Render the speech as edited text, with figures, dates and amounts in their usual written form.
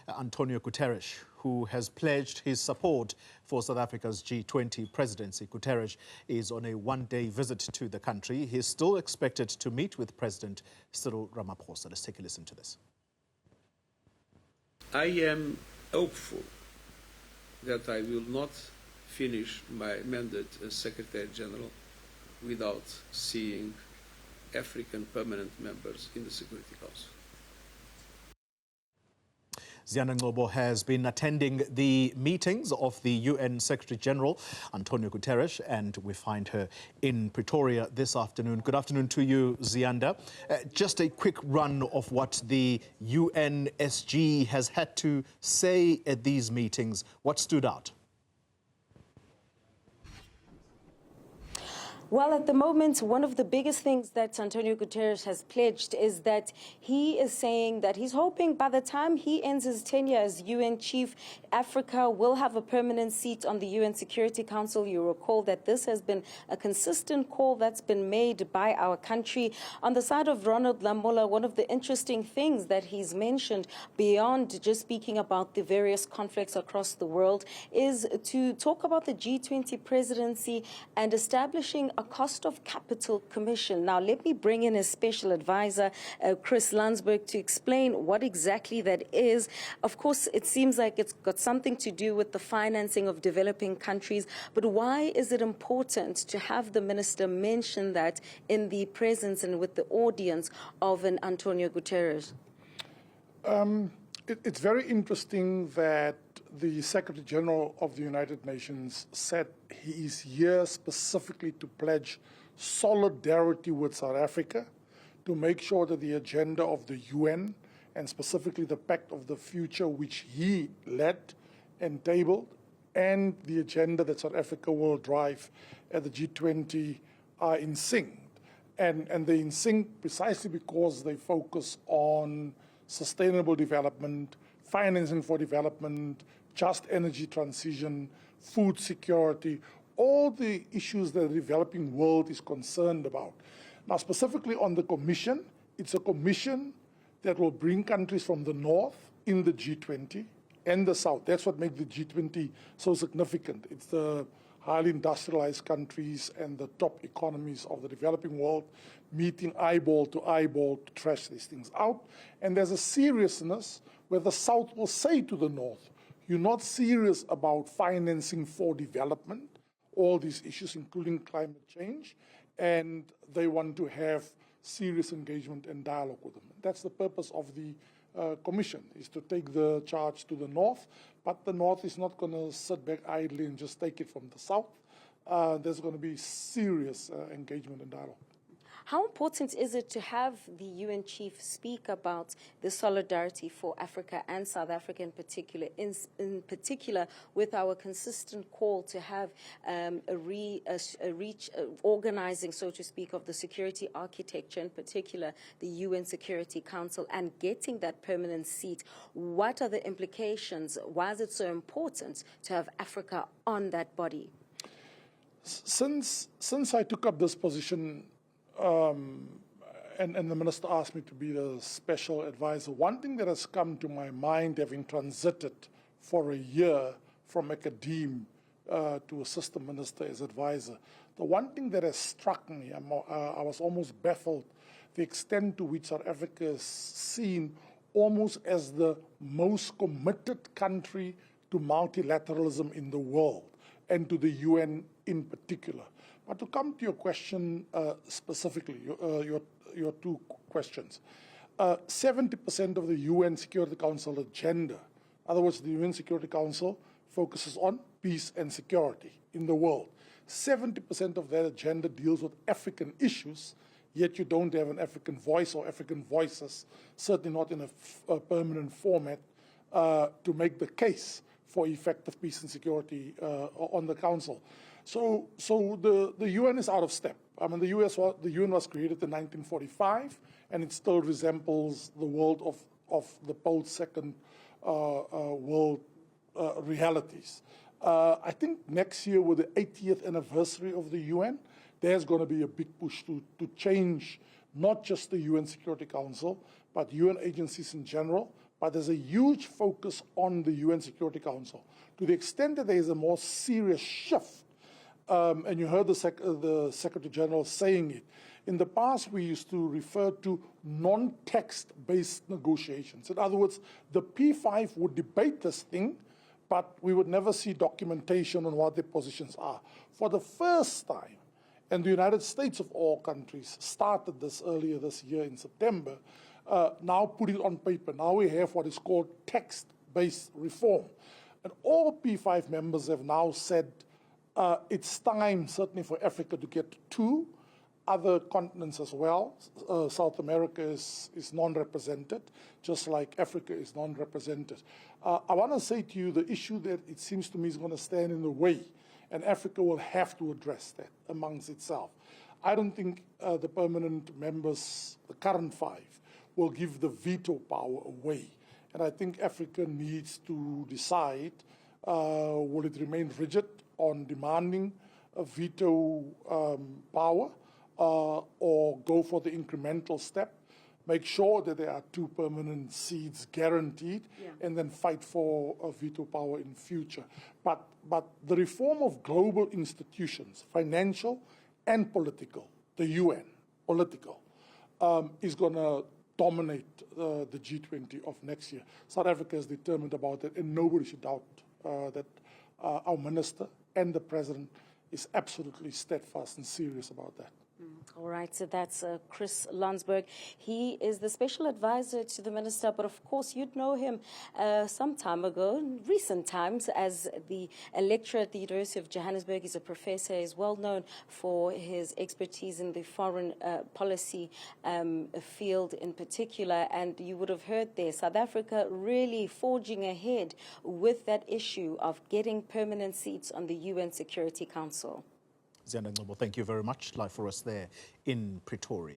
António Guterres, who has pledged his support for South Africa's G20 presidency. Guterres is on a one-day visit to the country. He is still expected to meet with President Cyril Ramaphosa. Let's take a listen to this. I am hopeful that I will not finish my mandate as Secretary-General without seeing African permanent members in the Security Council. Ziyanda Ngcobo has been attending the meetings of the UN Secretary-General António Guterres, and we find her in Pretoria this afternoon. Good afternoon to you, Ziyanda. Just a quick run of what the UNSG has had to say at these meetings. What stood out? Well, at the moment, one of the biggest things that António Guterres has pledged is that he is saying that he's hoping by the time he ends his tenure as UN chief, Africa will have a permanent seat on the UN Security Council. You recall that this has been a consistent call that's been made by our country. On the side of Ronald Lamola, one of the interesting things that he's mentioned beyond just speaking about the various conflicts across the world is to talk about the G20 presidency and establishing a cost of capital commission. Now, let me bring in a special advisor, Chris Landsberg, to explain what exactly that is. Of course, it seems like it's got something to do with the financing of developing countries, but why is it important to have the minister mention that in the presence and with the audience of an António Guterres? It's very interesting that the Secretary-General of the United Nations said he is here specifically to pledge solidarity with South Africa, to make sure that the agenda of the UN, and specifically the Pact of the Future, which he led and tabled, and the agenda that South Africa will drive at the G20 are in sync. And they're in sync precisely because they focus on sustainable development, financing for development, just energy transition, food security, all the issues that the developing world is concerned about. Now, specifically on the Commission, it's a commission that will bring countries from the North in the G20 and the South. That's what makes the G20 so significant. It's the highly industrialized countries and the top economies of the developing world meeting eyeball to trash these things out. And there's a seriousness where the South will say to the North, you're not serious about financing for development, all these issues, including climate change, and they want to have serious engagement and dialogue with them. That's the purpose of the Commission, is to take the charge to the North, but the North is not going to sit back idly and just take it from the South. There's going to be serious engagement and dialogue. How important is it to have the UN chief speak about the solidarity for Africa and South Africa in particular, with our consistent call to have organizing, so to speak, of the security architecture, in particular the UN Security Council, and getting that permanent seat? What are the implications? Why is it so important to have Africa on that body? Since I took up this position, and the minister asked me to be the special advisor, one thing that has come to my mind, having transited for a year from academia to assistant minister as advisor, the one thing that has struck me, I was almost baffled, the extent to which South Africa is seen almost as the most committed country to multilateralism in the world, and to the UN in particular. But to come to your question specifically, your two questions, 70% of the UN Security Council agenda, in other words, the UN Security Council focuses on peace and security in the world. 70% of that agenda deals with African issues, yet you don't have an African voice or African voices, certainly not in a permanent format, to make the case for effective peace and security on the Council. So the UN is out of step. I mean, the UN was created in 1945, and it still resembles the world of the post-Second World realities. I think next year, with the 80th anniversary of the UN, there's going to be a big push to change not just the UN Security Council, but UN agencies in general, but there's a huge focus on the UN Security Council. To the extent that there is a more serious shift, and you heard the Secretary-General saying it, in the past we used to refer to non-text-based negotiations. In other words, the P5 would debate this thing, but we would never see documentation on what their positions are. For the first time, and the United States of all countries started this earlier this year in September, now put it on paper. Now we have what is called text-based reform. And all P5 members have now said it's time, certainly for Africa, to get to other continents as well. South America is non-represented, just like Africa is non-represented. I want to say to you the issue that it seems to me is going to stand in the way, and Africa will have to address that amongst itself. I don't think the permanent members, the current 5, will give the veto power away. And I think Africa needs to decide, will it remain rigid on demanding a veto power, or go for the incremental step, make sure that there are 2 permanent seats guaranteed, and then fight for a veto power in future. But the reform of global institutions, financial and political, the UN, political, is going to dominate the G20 of next year. South Africa is determined about it, and nobody should doubt that our minister and the president is absolutely steadfast and serious about that. All right, so that's Chris Landsberg. He is the special advisor to the minister, but of course you'd know him some time ago, in recent times, as the lecturer at the University of Johannesburg. He's a professor. He's well known for his expertise in the foreign policy field in particular. And you would have heard there, South Africa really forging ahead with that issue of getting permanent seats on the UN Security Council. Ziyanda Ngcobo, thank you very much. Live for us there in Pretoria.